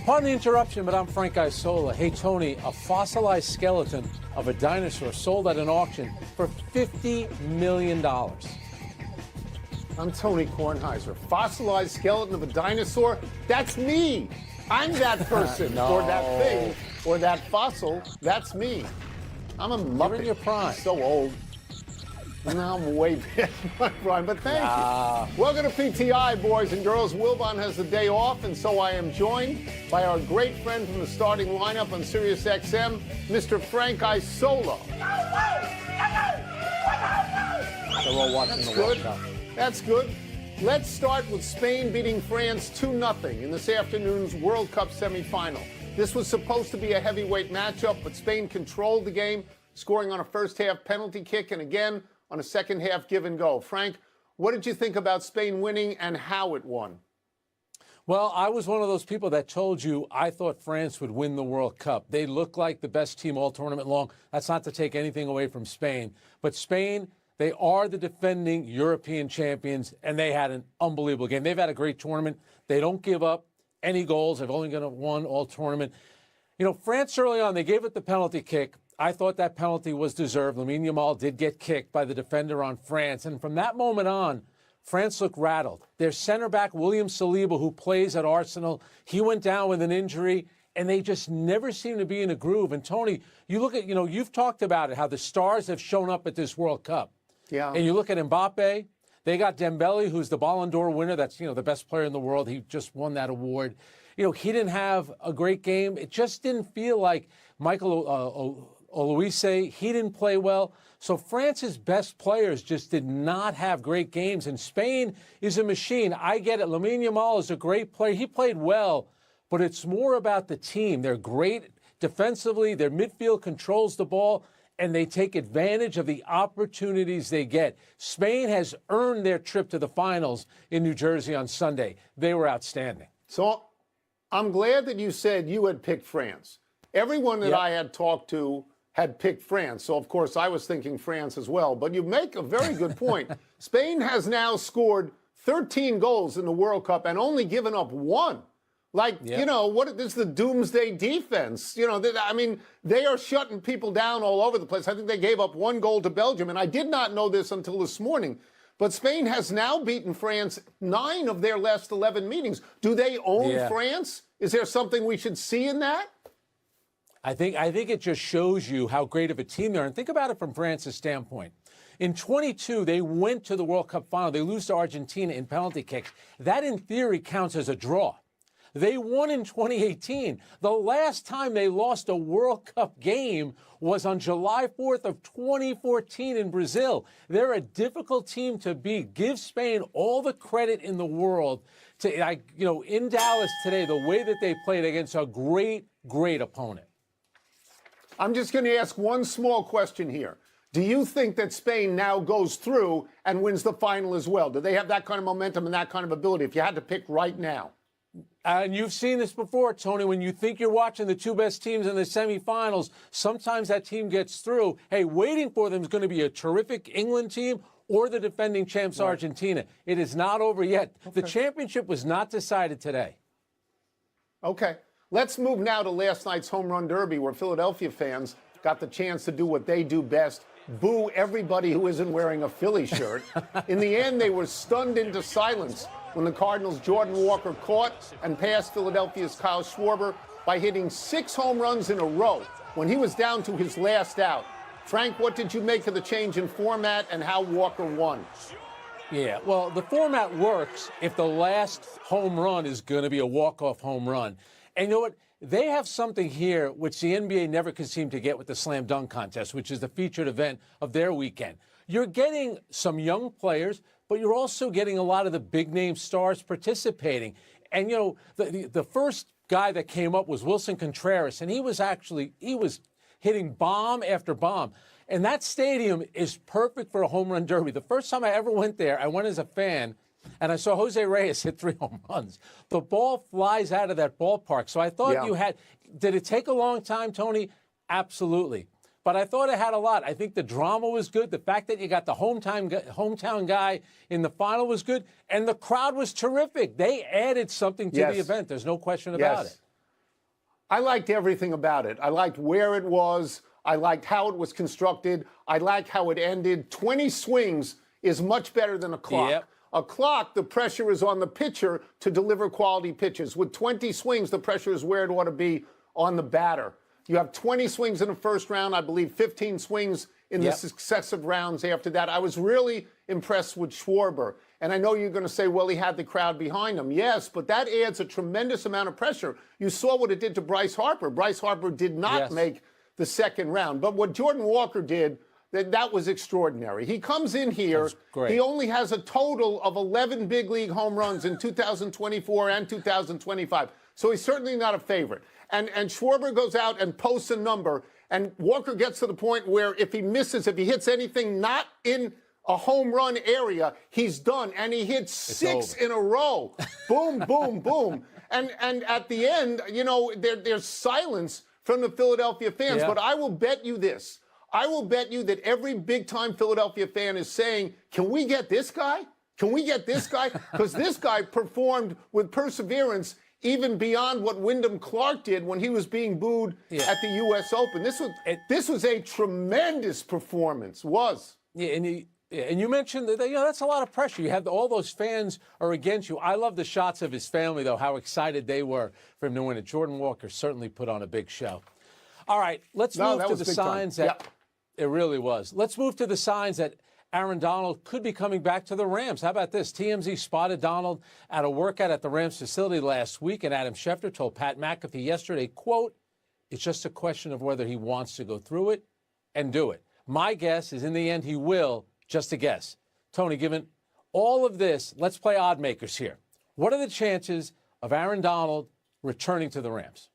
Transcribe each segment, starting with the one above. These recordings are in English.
Pardon the interruption, but I'm Frank Isola. Hey, Tony, a fossilized skeleton of a dinosaur sold at an auction for $50 million. I'm Tony Kornheiser. Fossilized skeleton of a dinosaur? That's me. I'm that person, No. or that thing, or that fossil. That's me. I'm a muppet. You're in your prime. I'm so old. Now I'm way past my prime, but thank you. Welcome to PTI, boys and girls. Wilbon has the day off, and so I am joined by our great friend from the starting lineup on Sirius XM, Mr. Frank Isola. They're all watching the World Cup. That's good. Let's start with Spain beating France 2-0 in this afternoon's World Cup semifinal. This was supposed to be a heavyweight matchup, but Spain controlled the game, scoring on a first-half penalty kick and again on a second-half give-and-go. Frank, what did you think about Spain winning and how it won? Well, I was one of those people that told you I thought France would win the World Cup. They look like the best team all tournament long. That's not to take anything away from Spain. But Spain, they are the defending European champions, and they had an unbelievable game. They've had a great tournament. They don't give up any goals. They've only won all tournament. You know, France early on, they gave it the penalty kick. I thought that penalty was deserved. Lamine Yamal did get kicked by the defender on France. And from that moment on, France looked rattled. Their center back, William Saliba, who plays at Arsenal, he went down with an injury, and they just never seem to be in a groove. And, Tony, you look at, you've talked about it, how the stars have shown up at this World Cup. Yeah. And you look at Mbappe, they got Dembele, who's the Ballon d'Or winner. That's, the best player in the world. He just won that award. He didn't have a great game. It just didn't feel like Michael Olise, he didn't play well. So France's best players just did not have great games. And Spain is a machine. I get it. Lamine Yamal is a great player. He played well, but it's more about the team. They're great defensively. Their midfield controls the ball, and they take advantage of the opportunities they get. Spain has earned their trip to the finals in New Jersey on Sunday. They were outstanding. So I'm glad that you said you had picked France. Everyone that I had talked to had picked France. So, of course, I was thinking France as well. But you make a very good point. Spain has now scored 13 goals in the World Cup and only given up one. Like, what is the doomsday defense? They are shutting people down all over the place. I think they gave up one goal to Belgium, and I did not know this until this morning. But Spain has now beaten France 9 of their last 11 meetings. Do they own France? Is there something we should see in that? I think it just shows you how great of a team they are. And think about it from France's standpoint. In 22, they went to the World Cup final. They lose to Argentina in penalty kicks. That, in theory, counts as a draw. They won in 2018. The last time they lost a World Cup game was on July 4th of 2014 in Brazil. They're a difficult team to beat. Give Spain all the credit in the world. In Dallas today, the way that they played against a great, great opponent. I'm just going to ask one small question here. Do you think that Spain now goes through and wins the final as well? Do they have that kind of momentum and that kind of ability if you had to pick right now? And you've seen this before, Tony. When you think you're watching the two best teams in the semifinals, sometimes that team gets through. Hey, waiting for them is going to be a terrific England team or the defending champs, Argentina. It is not over yet. Okay. The championship was not decided today. Okay. Let's move now to last night's home run derby, where Philadelphia fans got the chance to do what they do best, boo everybody who isn't wearing a Philly shirt. In the end, they were stunned into silence when the Cardinals' Jordan Walker caught and passed Philadelphia's Kyle Schwarber by hitting 6 home runs in a row when he was down to his last out. Frank, what did you make of the change in format and how Walker won? Yeah, well, the format works if the last home run is going to be a walk-off home run. And you know what? They have something here which the NBA never could seem to get with the slam dunk contest, which is the featured event of their weekend. You're getting some young players, but you're also getting a lot of the big-name stars participating. And, the first guy that came up was Wilson Contreras, and he was hitting bomb after bomb. And that stadium is perfect for a home run derby. The first time I ever went there, I went as a fan, and I saw Jose Reyes hit 3 home runs. The ball flies out of that ballpark. So I thought did it take a long time, Tony? Absolutely. But I thought it had a lot. I think the drama was good. The fact that you got the hometown guy in the final was good. And the crowd was terrific. They added something to the event. There's no question about it. I liked everything about it. I liked where it was. I liked how it was constructed. I liked how it ended. 20 swings is much better than a clock. Yep. A clock, the pressure is on the pitcher to deliver quality pitches. With 20 swings, the pressure is where it ought to be on the batter. You have 20 swings in the first round, I believe 15 swings in the successive rounds after that. I was really impressed with Schwarber. And I know you're going to say, well, he had the crowd behind him. Yes, but that adds a tremendous amount of pressure. You saw what it did to Bryce Harper. Bryce Harper did not make the second round. But what Jordan Walker did, that was extraordinary. He comes in here. He only has a total of 11 big league home runs in 2024 and 2025. So he's certainly not a favorite. And Schwarber goes out and posts a number. And Walker gets to the point where if he misses, if he hits anything not in a home run area, he's done. And he hits six in a row. Boom, boom, boom. And at the end, you know, there's silence from the Philadelphia fans. But I will bet you this. I will bet you that every big-time Philadelphia fan is saying, can we get this guy? Can we get this guy? Because this guy performed with perseverance even beyond what Wyndham Clark did when he was being booed at the U.S. Open. This was a tremendous performance, Yeah, and you mentioned that, you know, that's a lot of pressure. You have all those fans are against you. I love the shots of his family, though, how excited they were for him to win it. Jordan Walker certainly put on a big show. All right, let's move to the signs that it really was. Let's move to the signs that Aaron Donald could be coming back to the Rams. How about this? TMZ spotted Donald at a workout at the Rams facility last week, and Adam Schefter told Pat McAfee yesterday, quote, it's just a question of whether he wants to go through it and do it. My guess is in the end he will, just a guess. Tony, given all of this, let's play odd makers here. What are the chances of Aaron Donald returning to the Rams?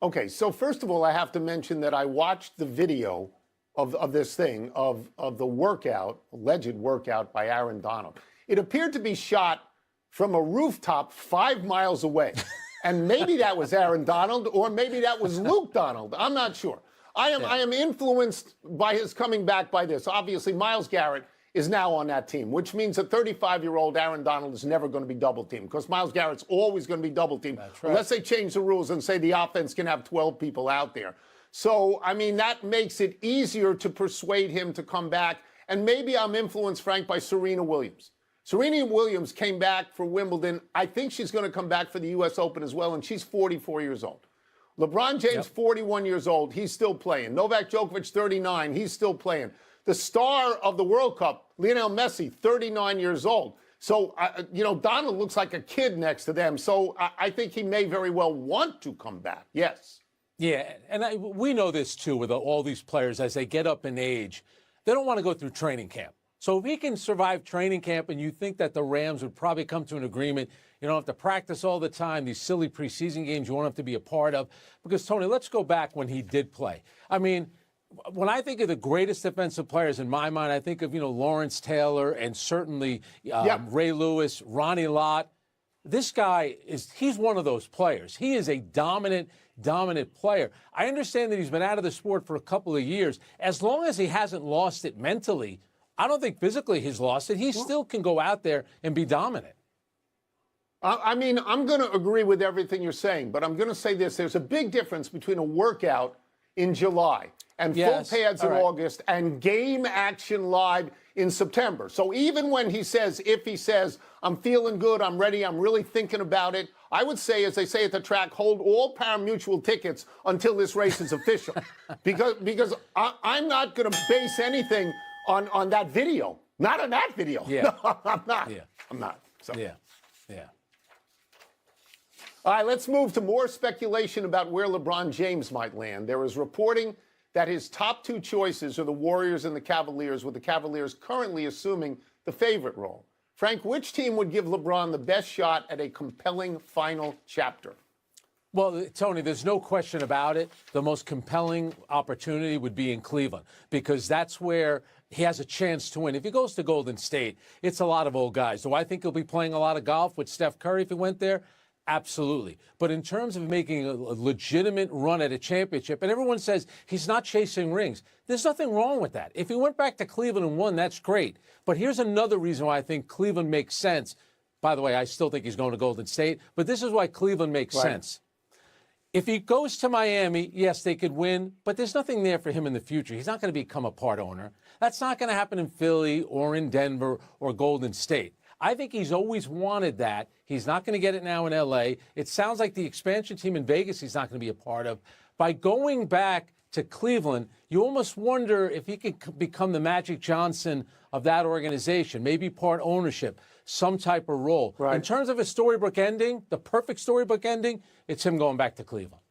Okay, so first of all, I have to mention that I watched the video of this thing, of the workout, alleged workout by Aaron Donald. It appeared to be shot from a rooftop 5 miles away. And maybe that was Aaron Donald, or maybe that was Luke Donald. I'm not sure. I am influenced by his coming back by this. Obviously, Myles Garrett is now on that team, which means a 35-year-old Aaron Donald is never going to be double-teamed because Myles Garrett's always going to be double-teamed unless they change the rules and say the offense can have 12 people out there. So, I mean, that makes it easier to persuade him to come back. And maybe I'm influenced, Frank, by Serena Williams. Serena Williams came back for Wimbledon. I think she's going to come back for the U.S. Open as well, and she's 44 years old. LeBron James, 41 years old. He's still playing. Novak Djokovic, 39. He's still playing. The star of the World Cup, Lionel Messi, 39 years old. So, you know, Donald looks like a kid next to them. So I think he may very well want to come back. Yes. Yeah, and we know this, too, with all these players. As they get up in age, they don't want to go through training camp. So if he can survive training camp and you think that the Rams would probably come to an agreement, you don't have to practice all the time, these silly preseason games you won't have to be a part of. Because, Tony, let's go back when he did play. I mean, when I think of the greatest defensive players in my mind, I think of, you know, Lawrence Taylor and certainly Ray Lewis, Ronnie Lott. This guy he's one of those players. He is a dominant player. I understand that he's been out of the sport for a couple of years. As long as he hasn't lost it mentally, I don't think physically he's lost it. He still can go out there and be dominant. I mean, I'm going to agree with everything you're saying, but I'm going to say this. There's a big difference between a workout in July and full pads in August and game action live in September. So even when if he says, I'm feeling good, I'm ready, I'm really thinking about it, I would say, as they say at the track, hold all pari-mutuel tickets until this race is official. because I'm not going to base anything on that video. Not on that video. Yeah. No, I'm not. Yeah. I'm not. So. Yeah. All right, let's move to more speculation about where LeBron James might land. There is reporting that his top two choices are the Warriors and the Cavaliers, with the Cavaliers currently assuming the favorite role. Frank, which team would give LeBron the best shot at a compelling final chapter? Well, Tony, there's no question about it. The most compelling opportunity would be in Cleveland because that's where he has a chance to win. If he goes to Golden State, it's a lot of old guys. Do I think he'll be playing a lot of golf with Steph Curry if he went there? Absolutely. But in terms of making a legitimate run at a championship, and everyone says he's not chasing rings, there's nothing wrong with that. If he went back to Cleveland and won, that's great. But here's another reason why I think Cleveland makes sense. By the way, I still think he's going to Golden State, but this is why Cleveland makes sense. If he goes to Miami, yes, they could win, but there's nothing there for him in the future. He's not going to become a part owner. That's not going to happen in Philly or in Denver or Golden State. I think he's always wanted that. He's not going to get it now in L.A. It sounds like the expansion team in Vegas he's not going to be a part of. By going back to Cleveland, you almost wonder if he could become the Magic Johnson of that organization, maybe part ownership, some type of role. Right. In terms of a storybook ending, the perfect storybook ending, it's him going back to Cleveland.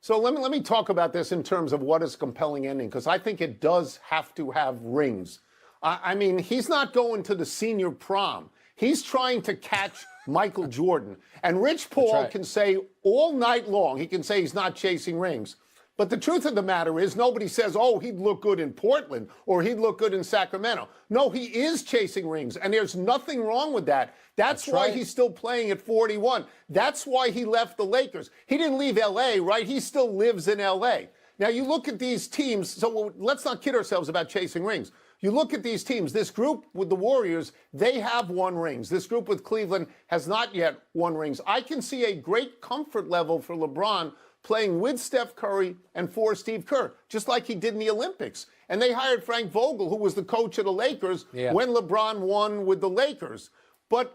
So let me talk about this in terms of what is a compelling ending, because I think it does have to have rings. I mean, he's not going to the senior prom. He's trying to catch Michael Jordan. And Rich Paul can say all night long, he can say he's not chasing rings. But the truth of the matter is nobody says, oh, he'd look good in Portland or he'd look good in Sacramento. No, he is chasing rings, and there's nothing wrong with that. That's why he's still playing at 41. That's why he left the Lakers. He didn't leave L.A., right? He still lives in L.A. Now, you look at these teams, so let's not kid ourselves about chasing rings. You look at these teams, this group with the Warriors, they have won rings. This group with Cleveland has not yet won rings. I can see a great comfort level for LeBron playing with Steph Curry and for Steve Kerr, just like he did in the Olympics. And they hired Frank Vogel, who was the coach of the Lakers when LeBron won with the Lakers. But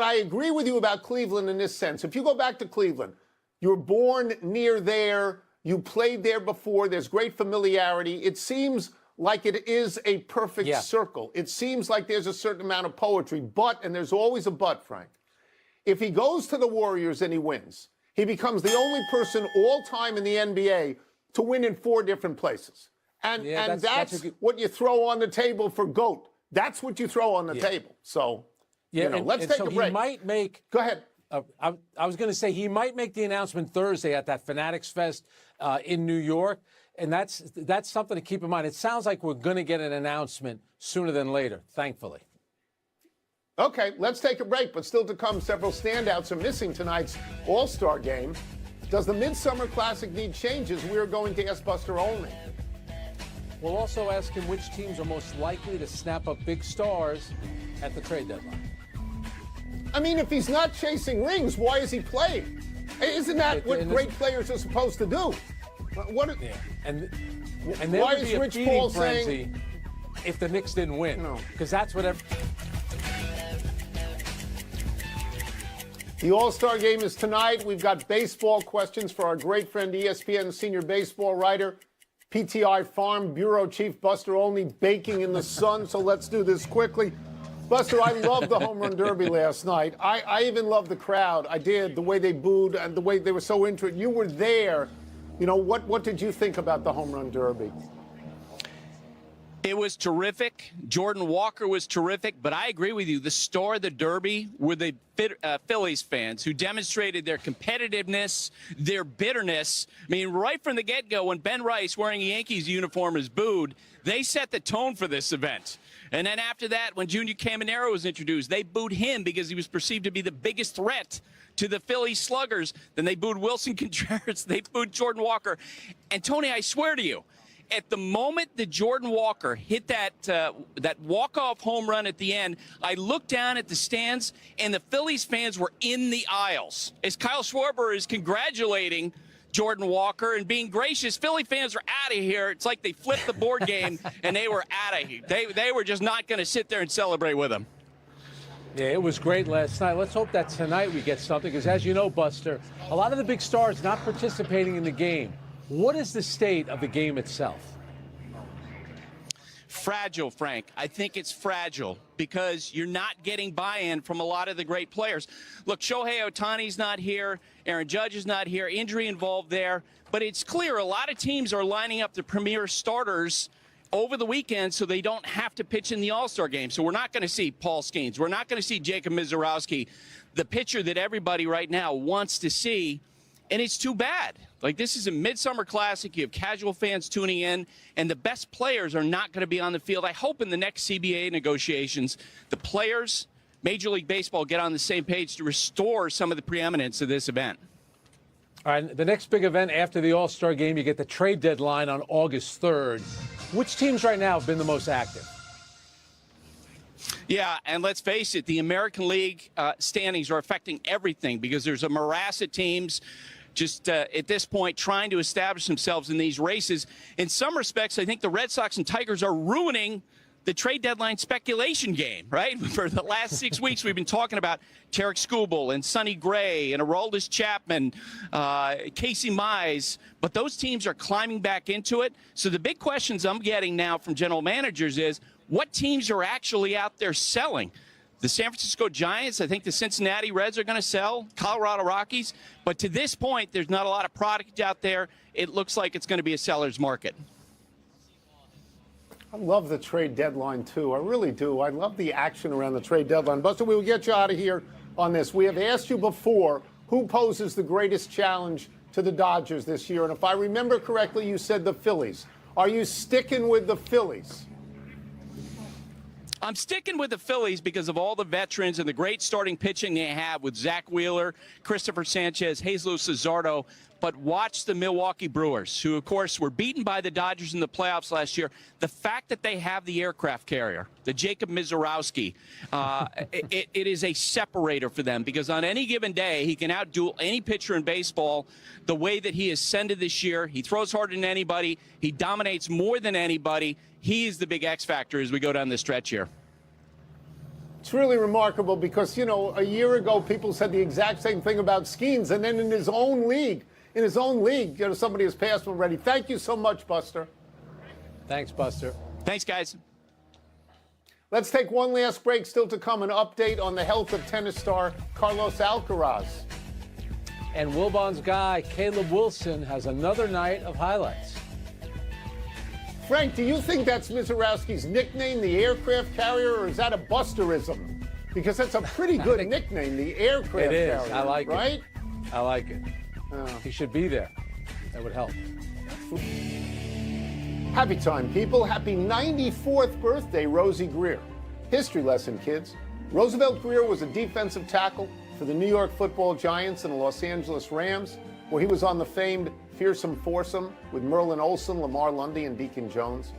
I agree with you about Cleveland in this sense. If you go back to Cleveland, you were born near there, you played there before, there's great familiarity. It seems like it is a perfect circle. It seems like there's a certain amount of poetry, but, and there's always a but, Frank, if he goes to the Warriors and he wins, he becomes the only person all time in the NBA to win in 4 different places. And that's what you throw on the table for GOAT. That's what you throw on the table. So, let's take a break. He might make. Go ahead. I was going to say he might make the announcement Thursday at that Fanatics Fest in New York. And that's something to keep in mind. It sounds like we're going to get an announcement sooner than later, thankfully. Okay, let's take a break, but still to come, several standouts are missing tonight's All-Star game. Does the Midsummer Classic need changes? We're going to ask Buster Olney. We'll also ask him which teams are most likely to snap up big stars at the trade deadline. I mean, if he's not chasing rings, why is he playing? Isn't that what great players are supposed to do? And there why would be is a Rich feeding Paul frenzy saying if the Knicks didn't win? Because that's what The All-Star game is tonight. We've got baseball questions for our great friend, ESPN senior baseball writer, PTI Farm Bureau Chief Buster Olney, baking in the sun. So let's do this quickly. Buster, I loved the home run derby last night. I even loved the crowd. I did, the way they booed and the way they were so into it. You were there. You know, what did you think about the home run derby? It was terrific. Jordan Walker was terrific, but I agree with you. The star of the Derby were the Phillies fans who demonstrated their competitiveness, their bitterness. I mean, right from the get-go, when Ben Rice, wearing a Yankees uniform, is booed, they set the tone for this event. And then after that, when Junior Caminero was introduced, they booed him because he was perceived to be the biggest threat to the Philly Sluggers. Then they booed Wilson Contreras. They booed Jordan Walker. And, Tony, I swear to you, at the moment that Jordan Walker hit that walk-off home run at the end, I looked down at the stands, and the Phillies fans were in the aisles. As Kyle Schwarber is congratulating Jordan Walker and being gracious, Philly fans are out of here. It's like they flipped the board game, and they were out of here. They were just not going to sit there and celebrate with him. Yeah, it was great last night. Let's hope that tonight we get something, because as you know, Buster, a lot of the big stars not participating in the game. What is the state of the game itself? Fragile, Frank. I think it's fragile because you're not getting buy-in from a lot of the great players. Look, Shohei Ohtani's not here. Aaron Judge is not here. Injury involved there. But it's clear a lot of teams are lining up the premier starters over the weekend so they don't have to pitch in the All-Star game. So we're not going to see Paul Skeens. We're not going to see Jacob Mizorowski, the pitcher that everybody right now wants to see. And it's too bad. Like, this is a Midsummer Classic. You have casual fans tuning in, and the best players are not going to be on the field. I hope in the next CBA negotiations, the players, Major League Baseball, get on the same page to restore some of the preeminence of this event. All right, the next big event after the All-Star game, you get the trade deadline on August 3rd. Which teams right now have been the most active? Yeah, and let's face it, the American League standings are affecting everything because there's a morass of teams. just at this point trying to establish themselves in these races. In some respects, I think the Red Sox and Tigers are ruining the trade deadline speculation game, right? For the last 6 weeks, we've been talking about Tarek Skubal and Sonny Gray and Aroldis Chapman, Casey Mize, but those teams are climbing back into it. So the big questions I'm getting now from general managers is, what teams are actually out there selling? The San Francisco Giants, I think the Cincinnati Reds are going to sell, Colorado Rockies, but to this point, there's not a lot of product out there. It looks like it's going to be a seller's market. I love the trade deadline, too. I really do. I love the action around the trade deadline. Buster, we will get you out of here on this. We have asked you before who poses the greatest challenge to the Dodgers this year. And if I remember correctly, you said the Phillies. Are you sticking with the Phillies? I'm sticking with the Phillies because of all the veterans and the great starting pitching they have with Zack Wheeler, Christopher Sanchez, Jesus Luzardo. But watch the Milwaukee Brewers, who, of course, were beaten by the Dodgers in the playoffs last year. The fact that they have the aircraft carrier, the Jacob Mizorowski, it is a separator for them, because on any given day, he can outduel any pitcher in baseball the way that he ascended this year. He throws harder than anybody. He dominates more than anybody. He is the big X factor as we go down this stretch here. It's really remarkable because, you know, a year ago, people said the exact same thing about Skeens, and then in his own league, you know, somebody has passed him already. Thank you so much, Buster. Thanks, Buster. Thanks, guys. Let's take one last break. Still to come, an update on the health of tennis star Carlos Alcaraz. And Wilbon's guy, Caleb Wilson, has another night of highlights. Frank, do you think that's Mizorowski's nickname, the aircraft carrier, or is that a Busterism? Because that's a pretty good nickname, the aircraft carrier. It is. I like it. Right? I like it. He should be there. That would help. Happy time, people. Happy 94th birthday, Rosie Greer. History lesson, kids. Roosevelt Greer was a defensive tackle for the New York Football Giants and the Los Angeles Rams, where he was on the famed fearsome foursome with Merlin Olsen, Lamar Lundy, and Deacon Jones.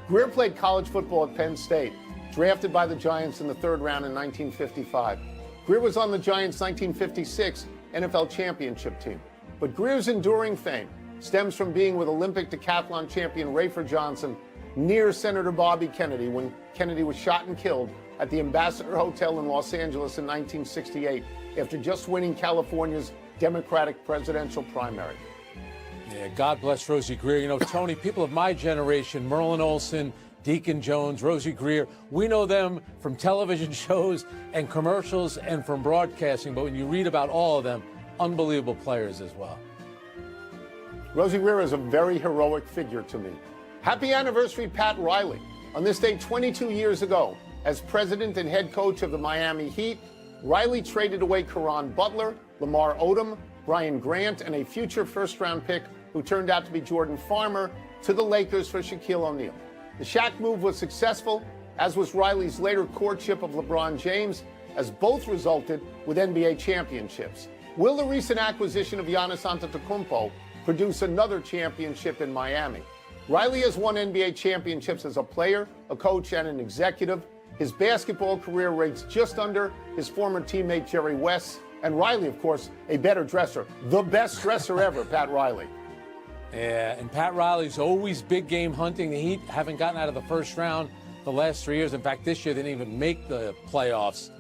Greer played college football at Penn State, drafted by the Giants in the third round in 1955. Greer was on the Giants' 1956 NFL championship team. But Greer's enduring fame stems from being with Olympic decathlon champion Rafer Johnson near Senator Bobby Kennedy when Kennedy was shot and killed at the Ambassador Hotel in Los Angeles in 1968 after just winning California's Democratic presidential primary. Yeah, God bless Rosie Greer. You know, Tony, people of my generation, Merlin Olsen, Deacon Jones, Rosie Greer, we know them from television shows and commercials and from broadcasting, but when you read about all of them, unbelievable players as well. Rosie Greer is a very heroic figure to me. Happy anniversary, Pat Riley. On this day 22 years ago, as president and head coach of the Miami Heat, Riley traded away Caron Butler, Lamar Odom, Brian Grant, and a future first-round pick who turned out to be Jordan Farmer to the Lakers for Shaquille O'Neal. The Shaq move was successful, as was Riley's later courtship of LeBron James, as both resulted with NBA championships. Will the recent acquisition of Giannis Antetokounmpo produce another championship in Miami? Riley has won NBA championships as a player, a coach, and an executive. His basketball career rates just under his former teammate Jerry West, and Riley, of course, a better dresser. The best dresser ever, Pat Riley. Yeah, and Pat Riley's always big game hunting. The Heat haven't gotten out of the first round the last 3 years. In fact, this year they didn't even make the playoffs.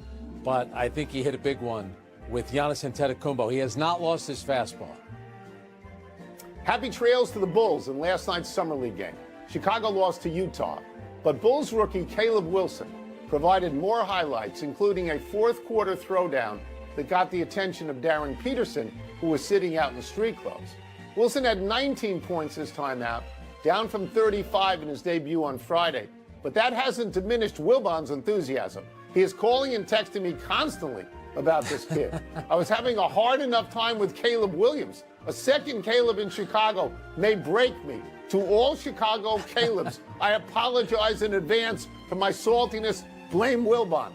But I think he hit a big one with Giannis Antetokounmpo. He has not lost his fastball. Happy trails to the Bulls in last night's Summer League game. Chicago lost to Utah, but Bulls rookie Caleb Wilson provided more highlights, including a fourth-quarter throwdown that got the attention of Darren Peterson, who was sitting out in street clothes. Wilson had 19 points this time out, down from 35 in his debut on Friday. But that hasn't diminished Wilbon's enthusiasm. He is calling and texting me constantly about this kid. I was having a hard enough time with Caleb Williams. A second Caleb in Chicago may break me. To all Chicago Calebs, I apologize in advance for my saltiness. Blame Wilbon.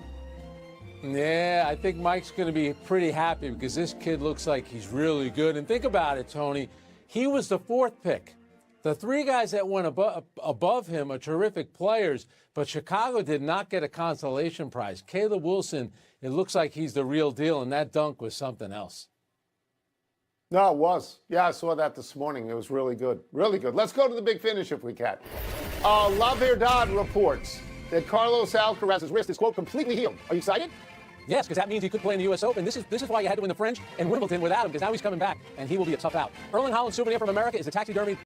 Yeah, I think Mike's going to be pretty happy because this kid looks like he's really good. And think about it, Tony. He was the fourth pick. The three guys that went above him are terrific players, but Chicago did not get a consolation prize. Caleb Wilson, it looks like he's the real deal, and that dunk was something else. No, it was. Yeah, I saw that this morning. It was really good. Really good. Let's go to the big finish if we can. La Verdad reports that Carlos Alcaraz's wrist is, quote, completely healed. Are you excited? Yes, because that means he could play in the U.S. Open. This is why you had to win the French and Wimbledon without him, because now he's coming back, and he will be a tough out. Erling Haaland's souvenir from America is the taxidermy